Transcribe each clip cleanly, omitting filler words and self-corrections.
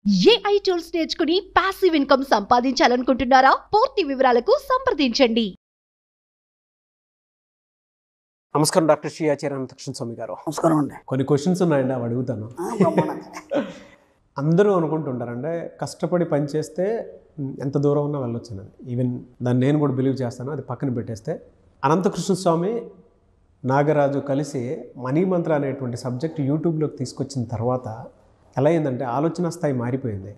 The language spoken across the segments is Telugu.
ఏఐ టూల్స్ నేర్చుకుని పాసివ్ ఇన్కమ్ సంపాదించాలనుకుంటున్నారా? పూర్తి వివరాలకు సంప్రదించండి. నమస్కారం డాక్టర్ శ్రీ ఆచార్య అనంతకృష్ణ స్వామి గారు. నమస్కారం అండి. కొన్ని క్వశ్చన్స్ ఉన్నాయండి, అవి అడుగుతాను. అందరూ అనుకుంటుంటారంటే కష్టపడి పని చేస్తే ఎంత దూరం ఉన్నా వెళ్ళొచ్చు. ఈవెన్ దాన్ని నేను కూడా బిలీవ్ చేస్తాను. అది పక్కన పెట్టేస్తే అనంతకృష్ణ స్వామి నాగరాజు కలిసి మనీ మంత్ర అనేటువంటి సబ్జెక్ట్ యూట్యూబ్లోకి తీసుకొచ్చిన తర్వాత ఎలా అయిందంటే ఆలోచన స్థాయి మారిపోయింది.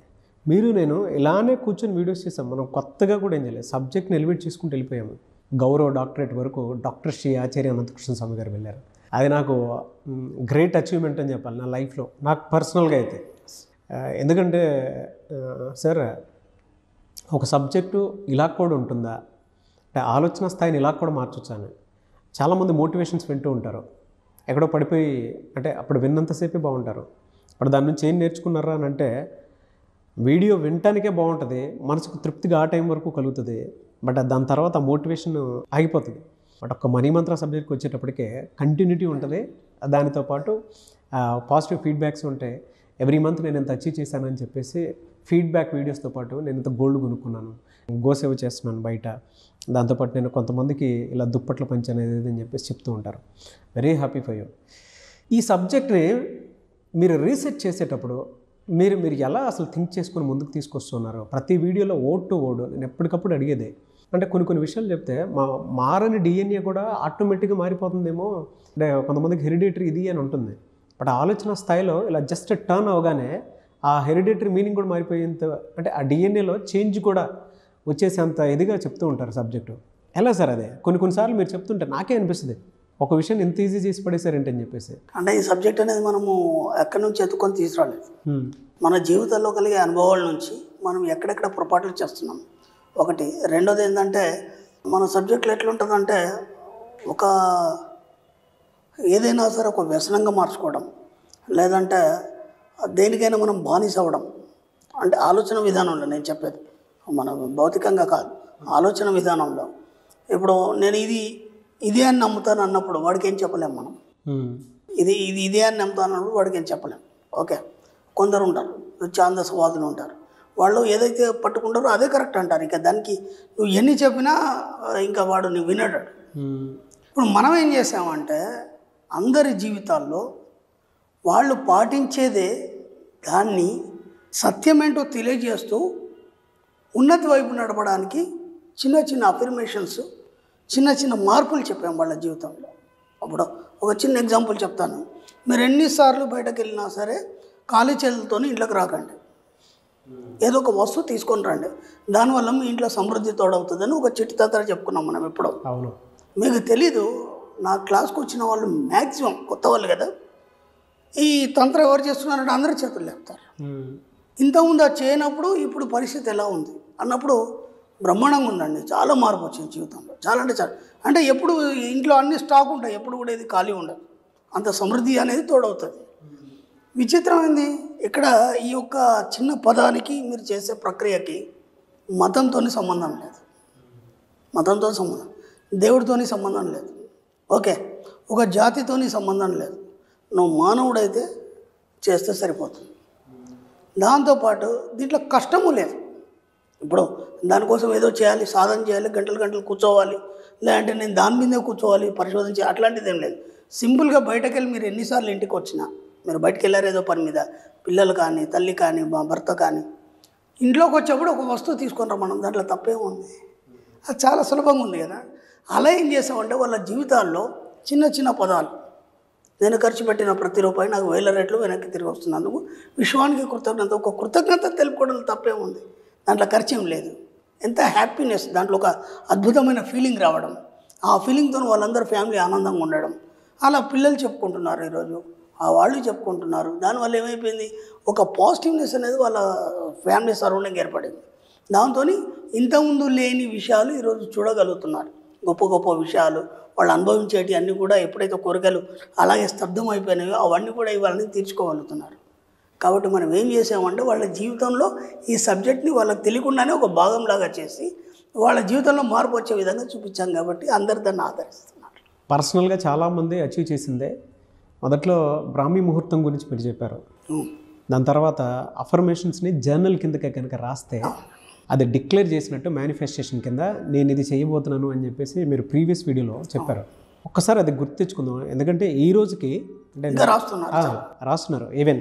మీరు నేను ఇలానే కూర్చొని వీడియోస్ చేసాం. మనం కొత్తగా కూడా ఏం చేయలేదు, సబ్జెక్ట్ని ఎలివేట్ చేసుకుంటూ వెళ్ళిపోయాము. గౌరవ డాక్టరేట్ వరకు డాక్టర్ శ్రీ ఆచార్య అనంతకృష్ణ స్వామి గారు వెళ్ళారు. అది నాకు గ్రేట్ అచీవ్మెంట్ అని చెప్పాలి నా లైఫ్లో, నాకు పర్సనల్గా అయితే. ఎందుకంటే సార్, ఒక సబ్జెక్టు ఇలా కూడా ఉంటుందా అంటే ఆలోచన స్థాయిని ఇలా కూడా మార్చొచ్చాను. చాలామంది మోటివేషన్స్ వింటూ ఉంటారు, ఎక్కడో పడిపోయి అంటే అప్పుడు విన్నంతసేపే బాగుంటారు. అప్పుడు దాని నుంచి ఏం నేర్చుకున్నారా అని అంటే వీడియో వినటానికే బాగుంటుంది, మనసుకు తృప్తిగా ఆ టైం వరకు కలుగుతుంది. బట్ దాని తర్వాత మోటివేషన్ ఆగిపోతుంది. బట్ ఒక మనీ మంత్ర సబ్జెక్ట్కి వచ్చేటప్పటికే కంటిన్యూటీ ఉంటుంది. దానితో పాటు పాజిటివ్ ఫీడ్బ్యాక్స్ ఉంటాయి. ఎవ్రీ మంత్ నేను ఎంత అచీవ్ చేశానని చెప్పేసి ఫీడ్బ్యాక్ వీడియోస్తో పాటు నేను ఇంత గోల్డ్ కొనుక్కున్నాను, గోసేవ చేస్తున్నాను బయట. దాంతోపాటు నేను కొంతమందికి ఇలా దుప్పట్ల పంచి అనేది అని చెప్పేసి చెప్తూ ఉంటారు. Very happy for you. ఈ సబ్జెక్ట్ని మీరు రీసెర్చ్ చేసేటప్పుడు మీరు ఎలా అసలు థింక్ చేసుకొని ముందుకు తీసుకొస్తున్నారు? ప్రతి వీడియోలో ఓడ్ టు ఓడ్ నేను ఎప్పటికప్పుడు అడిగేదే. అంటే కొన్ని విషయాలు చెప్తే మారని డిఎన్ఏ కూడా ఆటోమేటిక్గా మారిపోతుందేమో. అంటే కొంతమందికి హెరిడిటరీ ఇది అని ఉంటుంది. బట్ ఆలోచన స్థాయిలో ఇలా జస్ట్ టర్న్ అవగానే ఆ హెరిడిటరీ మీనింగ్ కూడా మారిపోయేంత, అంటే ఆ డిఎన్ఏలో చేంజ్ కూడా వచ్చేసేంత ఇదిగా చెప్తూ ఉంటారు సబ్జెక్టు. ఎలా సార్ అదే? కొన్నిసార్లు మీరు చెప్తుంటే నాకే అనిపిస్తుంది ఒక విషయం ఎంత ఈజీ చేసి పడేశారంటే అని చెప్పేసి. అంటే ఈ సబ్జెక్ట్ అనేది మనము ఎక్కడి నుంచి ఎత్తుకొని తీసుకురాలేదు. మన జీవితంలో కలిగే అనుభవాల నుంచి మనం ఎక్కడెక్కడ పొరపాట్లు చేస్తున్నాం ఒకటి. రెండోది ఏంటంటే మన సబ్జెక్టులు ఎట్లుంటుందంటే ఒక ఏదైనా సరే ఒక వ్యసనంగా మార్చుకోవడం, లేదంటే దేనికైనా మనం బానిస అవ్వడం. అంటే ఆలోచన విధానంలో నేను చెప్పేది, మన భౌతికంగా కాదు, ఆలోచన విధానంలో. ఇప్పుడు నేను ఇదే అని నమ్ముతాను అన్నప్పుడు వాడికి ఏం చెప్పలేము మనం. ఇదే అని నమ్ముతాను అన్నప్పుడు వాడికి ఏం చెప్పలేము. ఓకే, కొందరు ఉంటారు ఛాందసవాదులు ఉంటారు, వాళ్ళు ఏదైతే పట్టుకుంటారో అదే కరెక్ట్ అంటారు. ఇక దానికి నువ్వు ఎన్ని చెప్పినా ఇంకా వాడు నువ్వు వినడాడు. ఇప్పుడు మనం ఏం చేసామంటే అందరి జీవితాల్లో వాళ్ళు పాటించేదే దాన్ని సత్యమేంటో తెలియజేస్తూ ఉన్నతి వైపు నడపడానికి చిన్న చిన్న అఫర్మేషన్స్, చిన్న చిన్న మార్పులు చెప్పాము వాళ్ళ జీవితంలో. అప్పుడు ఒక చిన్న ఎగ్జాంపుల్ చెప్తాను. మీరు ఎన్నిసార్లు బయటకు వెళ్ళినా సరే ఖాళీ చేతులతో ఇంట్లోకి రాకండి. ఏదో ఒక వస్తువు తీసుకొని రండి, దానివల్ల మీ ఇంట్లో సమృద్ధి తోడవుతుందని ఒక చిట్టి తంత్ర చెప్పుకున్నాం మనం ఎప్పుడో. అవును, మీకు తెలీదు. నా క్లాస్కి వచ్చిన వాళ్ళు మ్యాక్సిమం కొత్త వాళ్ళు కదా, ఈ తంత్రం ఎవరు చేస్తున్నారంటే అందరి చేతులు లేపుతారు. ఇంతకుముందు అది చేయనప్పుడు ఇప్పుడు పరిస్థితి ఎలా ఉంది అన్నప్పుడు బ్రహ్మాండంగా ఉందండి. చాలా మార్పు వచ్చింది జీవితంలో, చాలా అంటే చాలా. అంటే ఎప్పుడు ఇంట్లో అన్ని స్టాక్ ఉంటాయి, ఎప్పుడు కూడా ఇది ఖాళీ ఉండదు, అంత సమృద్ధి అనేది తోడవుతుంది. విచిత్రమైంది ఇక్కడ ఈ యొక్క చిన్న పదానికి మీరు చేసే ప్రక్రియకి మతంతో సంబంధం లేదు, మతంతో సంబంధం, దేవుడితోని సంబంధం లేదు, ఓకే, ఒక జాతితోని సంబంధం లేదు. నువ్వు మానవుడైతే చేస్తే సరిపోతుంది. దాంతోపాటు దీంట్లో కష్టము లేదు. ఇప్పుడు దానికోసం ఏదో చేయాలి, సాధన చేయాలి, గంటలు గంటలు కూర్చోవాలి, లేదంటే నేను దాని మీదే కూర్చోవాలి, పరిశోధన చేయాలి, అట్లాంటిది ఏం లేదు. సింపుల్గా బయటకు వెళ్ళి మీరు ఎన్నిసార్లు ఇంటికి వచ్చినా, మీరు బయటకు వెళ్ళారు ఏదో పని మీద, పిల్లలు కానీ తల్లి కానీ భర్త కానీ, ఇంట్లోకి వచ్చేప్పుడు ఒక వస్తువు తీసుకుని మనం, దాంట్లో తప్పేముంది? అది చాలా సులభంగా ఉంది కదా. అలా ఏం చేసామంటే వాళ్ళ జీవితాల్లో చిన్న చిన్న పదాలు, నేను ఖర్చు పెట్టిన ప్రతి రూపాయి నాకు 1000 రెట్లు వెనక్కి తిరిగి వస్తున్నందుకు విశ్వానికి కృతజ్ఞత, ఒక కృతజ్ఞత తెలుపుకోవడం తప్పేముంది? దాంట్లో ఖర్చు ఏం లేదు. ఎంత హ్యాపీనెస్, దాంట్లో ఒక అద్భుతమైన ఫీలింగ్ రావడం, ఆ ఫీలింగ్తో వాళ్ళందరూ ఫ్యామిలీ ఆనందంగా ఉండడం. అలా పిల్లలు చెప్పుకుంటున్నారు, ఈరోజు వాళ్ళు చెప్పుకుంటున్నారు. దానివల్ల ఏమైపోయింది, ఒక పాజిటివ్నెస్ అనేది వాళ్ళ ఫ్యామిలీ సరౌండింగ్ ఏర్పడింది. దాంతో ఇంతకుముందు లేని విషయాలు ఈరోజు చూడగలుగుతున్నారు. గొప్ప గొప్ప విషయాలు వాళ్ళు అనుభవించేటి అన్నీ కూడా ఎప్పుడైతే కోరికలు అలాగే స్తబ్దం అయిపోయినాయో అవన్నీ కూడా ఇవన్నీ తీర్చుకోగలుగుతున్నారు. కాబట్టి మనం ఏం చేసామంటే వాళ్ళ జీవితంలో ఈ సబ్జెక్ట్ని వాళ్ళకి తెలియకుండానే ఒక భాగంలాగా చేసి వాళ్ళ జీవితంలో మార్పు వచ్చే విధంగా చూపించాం. కాబట్టి అందరు దాన్ని ఆదరిస్తున్నారు. పర్సనల్గా చాలామంది అచీవ్ చేసిందే. మొదట్లో బ్రాహ్మీ ముహూర్తం గురించి మీరు చెప్పారు. దాని తర్వాత అఫర్మేషన్స్ని జర్నల్ కిందకే కనుక రాస్తే అది డిక్లేర్ చేసినట్టు మేనిఫెస్టేషన్ కింద నేను ఇది చేయబోతున్నాను అని చెప్పేసి మీరు ప్రీవియస్ వీడియోలో చెప్పారు. ఒక్కసారి అది గుర్తించుకుందాం. ఎందుకంటే ఈ రోజుకి అంటే రాస్తున్నారు. ఈవెన్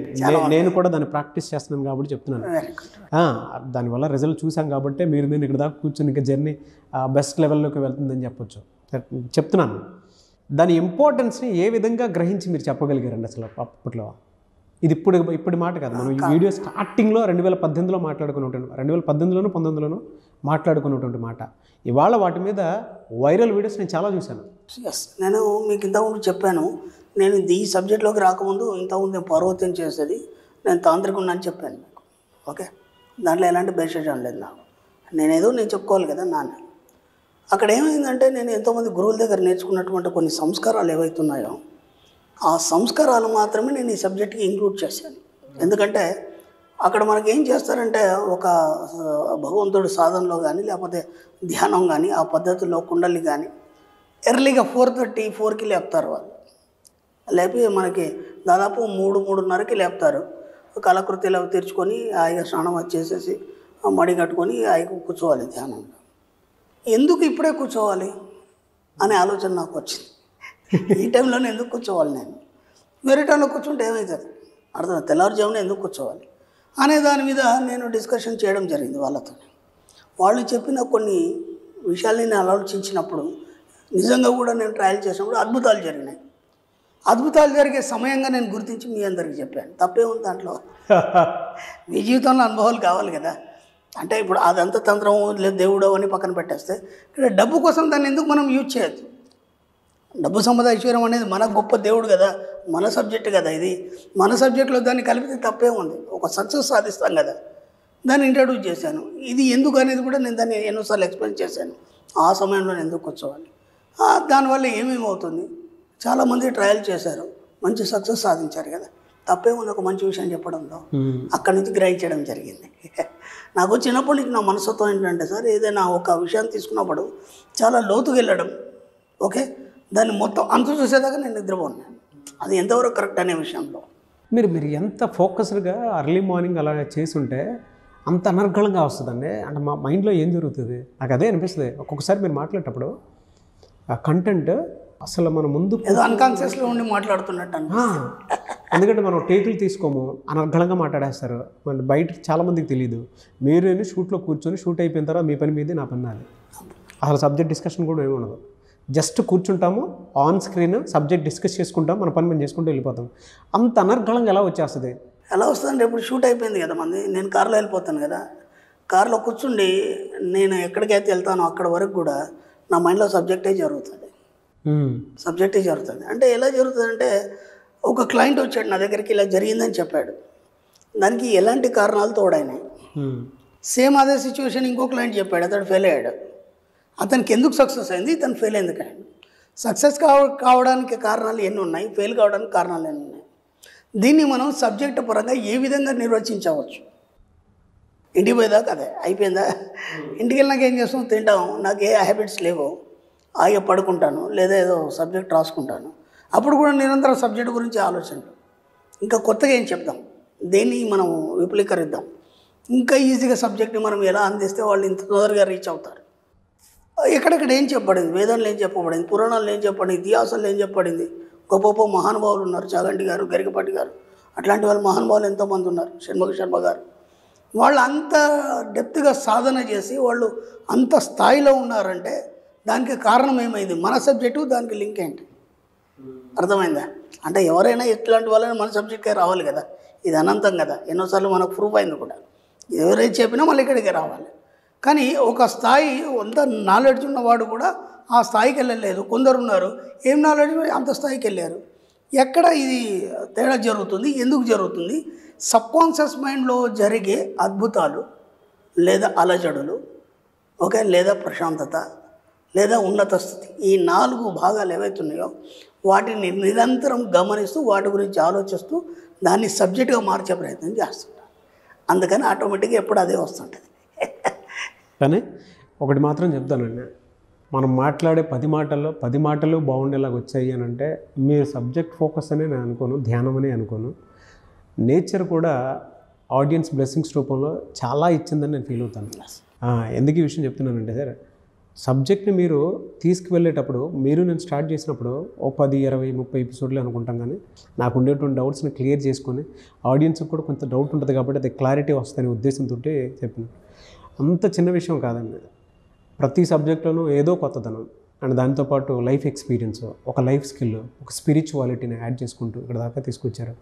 నేను కూడా దాన్ని ప్రాక్టీస్ చేస్తున్నాను కాబట్టి చెప్తున్నాను. దానివల్ల రిజల్ట్ చూసాం కాబట్టి మీరు నేను ఇక్కడ దాకా కూర్చొని ఇంకా జర్నీ బెస్ట్ లెవెల్లోకి వెళ్తుందని చెప్పొచ్చు. చెప్తున్నాను దాని ఇంపార్టెన్స్ని ఏ విధంగా గ్రహించి మీరు చెప్పగలిగారండి అసలు అప్పట్లో? ఇది ఇప్పుడు మాట కాదు, మనం ఈ వీడియో స్టార్టింగ్లో 2018లో మాట్లాడుకున్నటువంటి 2018లోనూ 19లోనూ మాట్లాడుకున్నటువంటి మాట. ఇవాళ వాటి మీద వైరల్ వీడియోస్ నేను చాలా చూశాను. నేను మీకు ఇంతకుముందు చెప్పాను, నేను ఈ సబ్జెక్ట్లోకి రాకముందు ఇంతకుముందు నేను పర్వతం చేసేది, నేను తాంత్రికున్నా అని చెప్పాను మీకు. ఓకే, దాంట్లో ఎలాంటి బేషజం లేదు నాకు. నేను చెప్పుకోవాలి కదా నాన్న. అక్కడ ఏమైందంటే నేను ఎంతోమంది గురువుల దగ్గర నేర్చుకున్నటువంటి కొన్ని సంస్కారాలు ఏవైతున్నాయో ఆ సంస్కారాలు మాత్రమే నేను ఈ సబ్జెక్ట్కి ఇంక్లూడ్ చేశాను. ఎందుకంటే అక్కడ మనకి ఏం చేస్తారంటే ఒక భగవంతుడు సాధనలో కానీ లేకపోతే ధ్యానం కానీ ఆ పద్ధతుల్లో కుండలి కానీ ఎర్లీగా 4:30-4కి లేపుతారు వాళ్ళు. లేపి మనకి దాదాపు 3-3:30కి లేపుతారు. కళకృత్యాలు అవి తెరుచుకొని హాయిగా స్నానం వచ్చేసేసి మడి కట్టుకొని హాయిగా కూర్చోవాలి ధ్యానంలో. ఎందుకు ఇప్పుడే కూర్చోవాలి అనే ఆలోచన నాకు వచ్చింది. ఈ టైంలోనే ఎందుకు కూర్చోవాలి, నేను వేరే టైంలో కూర్చుంటే ఏమవుతుంది అర్థం, తెల్లవారుజామున ఎందుకు కూర్చోవాలి అనే దాని మీద నేను డిస్కషన్ చేయడం జరిగింది వాళ్ళతో. వాళ్ళు చెప్పిన కొన్ని విషయాల్ని నేను ఆలోచించినప్పుడు నిజంగా కూడా నేను ట్రయల్ చేసినప్పుడు అద్భుతాలు జరిగినాయి. అద్భుతాలు జరిగే సమయంగా నేను గుర్తించి మీ అందరికీ చెప్పాను. తప్పే ఉంది దాంట్లో. మీ జీవితంలో అనుభవాలు కావాలి కదా. అంటే ఇప్పుడు అదంతా తంత్రం లేదు దేవుడు అని పక్కన పెట్టేస్తే ఇక్కడ డబ్బు కోసం దాన్ని ఎందుకు మనం యూజ్ చేయొద్దు. డబ్బు సంపద ఐశ్వర్యం అనేది మన గొప్ప దేవుడు కదా, మన సబ్జెక్ట్ కదా. ఇది మన సబ్జెక్ట్లో దాన్ని కలిపితే తప్పే ఉంది. ఒక సక్సెస్ సాధిస్తాం కదా, దాన్ని ఇంట్రడ్యూస్ చేశాను. ఇది ఎందుకు అనేది కూడా నేను దాన్ని ఎన్నోసార్లు ఎక్స్ప్లెయిన్ చేశాను. ఆ సమయంలో నేను ఎందుకు కూర్చోవాలి, దానివల్ల ఏమేమవుతుంది. చాలామంది ట్రయల్ చేశారు, మంచి సక్సెస్ సాధించారు కదా. తప్పే ఉంది ఒక మంచి విషయం చెప్పడంలో. అక్కడి నుంచి గ్రహించడం జరిగింది. నాకు చిన్నప్పటి నుంచి నా మనసుతో ఏంటంటే సార్, ఏదైనా ఒక విషయాన్ని తీసుకున్నప్పుడు చాలా లోతుకు వెళ్ళడం, ఓకే, దాన్ని మొత్తం అంత చూసేదాకా నేను నిద్రపోన్నాను. అది ఎంతవరకు కరెక్ట్ అనే విషయంలో మీరు ఎంత ఫోకస్డ్గా అర్లీ మార్నింగ్ అలా చేసుంటే అంత అనర్గళంగా వస్తుందండి. అంటే మా మైండ్లో ఏం జరుగుతుంది నాకు అదే అనిపిస్తుంది. ఒక్కొక్కసారి మీరు మాట్లాడేటప్పుడు ఆ కంటెంట్ అసలు మన ముందు ఏదో అన్కాన్షియస్లో ఉండి మాట్లాడుతున్నట్టు. ఎందుకంటే మనం టేకులు తీసుకోము, అనర్గళంగా మాట్లాడేస్తారు. మన బయట చాలామందికి తెలియదు. మీరు షూట్లో కూర్చొని షూట్ అయిపోయిన తర్వాత మీ పని మీదే నా పని నాది. అసలు సబ్జెక్ట్ డిస్కషన్ కూడా ఏమి ఉండదు. జస్ట్ కూర్చుంటాము, ఆన్ స్క్రీన్ సబ్జెక్ట్ డిస్కస్ చేసుకుంటాం, మన పని మేము చేసుకుంటూ వెళ్ళిపోతాం. అంత అనర్గళంగా ఎలా వచ్చేస్తుంది? ఎలా వస్తుందంటే ఇప్పుడు షూట్ అయిపోయింది కదా మంది, నేను కారులో వెళ్ళిపోతాను కదా. కారులో కూర్చుండి నేను ఎక్కడికైతే వెళ్తానో అక్కడ వరకు కూడా నా మైండ్లో సబ్జెక్టే జరుగుతుంది. అంటే ఎలా జరుగుతుందంటే ఒక క్లయింట్ వచ్చాడు నా దగ్గరికి, ఇలా జరిగిందని చెప్పాడు. దానికి ఎలాంటి కారణాలు తోడైనాయి. సేమ్ అదే సిచ్యువేషన్ ఇంకో క్లయింట్ చెప్పాడు, అతడు ఫెయిల్ అయ్యాడు. అతనికి ఎందుకు సక్సెస్ అయింది, ఇతను ఫెయిల్ ఎందుకు అయింది. సక్సెస్ కావడానికి కారణాలు ఎన్ని ఉన్నాయి, ఫెయిల్ కావడానికి కారణాలు ఎన్ని ఉన్నాయి. దీన్ని మనం సబ్జెక్ట్ పరంగా ఏ విధంగా నిర్వచించవచ్చు. ఇంటికి పోయేదాకా అదే అయిపోయిందా, ఇంటికి వెళ్ళినాక ఏం చేస్తాం, తింటాం, నాకు ఏ హ్యాబిట్స్ లేవు, ఆగే పడుకుంటాను, లేదా ఏదో సబ్జెక్ట్ రాసుకుంటాను. అప్పుడు కూడా నిరంతరం సబ్జెక్ట్ గురించి ఆలోచనలు. ఇంకా కొత్తగా ఏం చెప్దాం, దేన్ని మనం విపులీకరిద్దాం, ఇంకా ఈజీగా సబ్జెక్ట్ని మనం ఎలా అందిస్తే వాళ్ళు ఇంత తొందరగా రీచ్ అవుతారు. ఎక్కడెక్కడ ఏం చెప్పబడింది, వేదంలో ఏం చెప్పబడింది, పురాణాల్లో ఏం చెప్పబడింది, ఇతిహాసాల్లో ఏం చెప్పబడింది. గొప్ప గొప్ప మహానుభావులు ఉన్నారు, చాగంటి గారు, గరికపాటి గారు, అట్లాంటి వాళ్ళు మహానుభావులు ఎంతోమంది ఉన్నారు, షణ్ముఖ శర్మ గారు. వాళ్ళు అంత డెప్త్గా సాధన చేసి వాళ్ళు అంత స్థాయిలో ఉన్నారంటే దానికి కారణం ఏమైంది, మన సబ్జెక్టు దానికి లింక్ ఏంటి, అర్థమైందా? అంటే ఎవరైనా ఎట్లాంటి వాళ్ళని మన సబ్జెక్ట్కే రావాలి కదా. ఇది అనంతం కదా, ఎన్నోసార్లు మనకు ప్రూఫ్ అయింది కూడా. ఎవరైతే చెప్పినా మళ్ళీ ఇక్కడికే రావాలి. కానీ ఒక స్థాయి అంత నాలెడ్జ్ ఉన్నవాడు కూడా ఆ స్థాయికి వెళ్ళలేదు. కొందరు ఉన్నారు ఏం నాలెడ్జ్ అంత స్థాయికి వెళ్ళారు. ఎక్కడ ఇది తేడా జరుగుతుంది, ఎందుకు జరుగుతుంది? సబ్కాన్షియస్ మైండ్లో జరిగే అద్భుతాలు లేదా అలజడులు, ఓకే, లేదా ప్రశాంతత లేదా ఉన్నత స్థితి, ఈ 4 భాగాలు ఏవైతున్నాయో వాటిని నిరంతరం గమనిస్తూ వాటి గురించి ఆలోచిస్తూ దాన్ని సబ్జెక్టుగా మార్చే ప్రయత్నం చేస్తుంటాం. అందుకని ఆటోమేటిక్గా ఎప్పుడు అదే వస్తుంటుంది. కానీ ఒకటి మాత్రం చెప్తానండి, మనం మాట్లాడే 10 మాటలు బాగుండేలాగా వచ్చాయి అని అంటే మీరు సబ్జెక్ట్ ఫోకస్ అనే నేను అనుకోను, ధ్యానం అనే అనుకోను. నేచర్ కూడా ఆడియన్స్ బ్లెస్సింగ్స్ రూపంలో చాలా ఇచ్చిందని నేను ఫీల్ అవుతాను. ఎందుకు ఈ విషయం చెప్తున్నానంటే సార్, సబ్జెక్ట్ని మీరు తీసుకువెళ్ళేటప్పుడు నేను స్టార్ట్ చేసినప్పుడు 10, 20, 30 ఎపిసోడ్లు అనుకుంటాం, కానీ నాకు ఉండేటువంటి డౌట్స్ని క్లియర్ చేసుకొని ఆడియన్స్కి కూడా కొంత డౌట్ ఉంటుంది కాబట్టి అది క్లారిటీ వస్తుందనే ఉద్దేశంతో చెప్పిన. అంత చిన్న విషయం కాదండి. ప్రతి సబ్జెక్ట్లోనూ ఏదో కొత్తదనం అండ్ దాంతోపాటు లైఫ్ ఎక్స్పీరియన్స్, ఒక లైఫ్ స్కిల్, ఒక స్పిరిచువాలిటీని యాడ్ చేసుకుంటూ ఇక్కడ దాకా తీసుకొచ్చారు.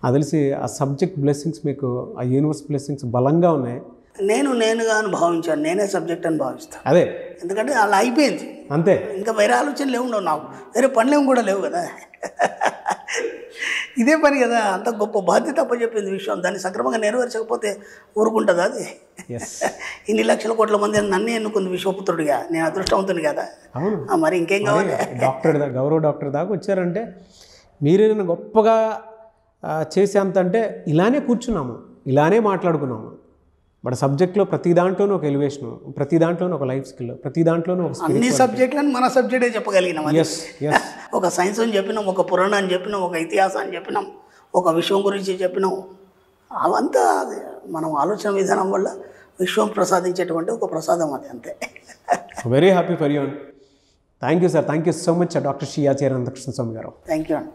అది తెలిసి ఆ సబ్జెక్ట్ బ్లెస్సింగ్స్ మీకు, ఆ యూనివర్స్ బ్లెస్సింగ్స్ బలంగా ఉన్నాయి. నేనుగా అని భావించాను, నేనే సబ్జెక్ట్ అని భావిస్తాను. అదే, ఎందుకంటే అలా అయిపోయింది అంతే, ఇంకా వేరే ఆలోచనలు ఏముండవు, నాకు వేరే పనులేము కూడా లేవు కదా. ఇదే పని కదా, అంత గొప్ప బాధ్యత అప్పచెప్పింది విషయం, దాన్ని సక్రమంగా నెరవేర్చకపోతే ఊరుకుంటుంది అది. ఇన్ని లక్షల కోట్ల మంది నన్ను ఎన్నుకుంది విశ్వపుత్రుడిగా, నేను అదృష్టవంతుని కదా. మరి ఇంకేం కావాలి? డాక్టర్ గౌరవ డాక్టర్ దాకా వచ్చారంటే మీరేమైనా గొప్పగా చేసేంత అంటే ఇలానే కూర్చున్నాము, ఇలానే మాట్లాడుకున్నాము. బట్ సబ్జెక్ట్లో ప్రతి దాంట్లోనూ ఒక ఎలివేషను, ప్రతి దాంట్లోనూ ఒక లైఫ్ స్కిల్, ప్రతి దాంట్లోనూ ఒక అన్ని సబ్జెక్టులను మన సబ్జెక్టే చెప్పగలిగినాం. ఒక సైన్స్ అని చెప్పినాం, ఒక పురాణం అని చెప్పినాం, ఒక ఇతిహాసం అని చెప్పినాం, ఒక విశ్వం గురించి చెప్పినాం. అవంతా మనం ఆలోచన విధానం వల్ల విశ్వం ప్రసాదించేటువంటి ఒక ప్రసాదం అది, అంతే. Very happy for you. Thank you sir, thank you so much doctor Shri Acharya Anantakrishna Swami గారు. థ్యాంక్ యూ అండి.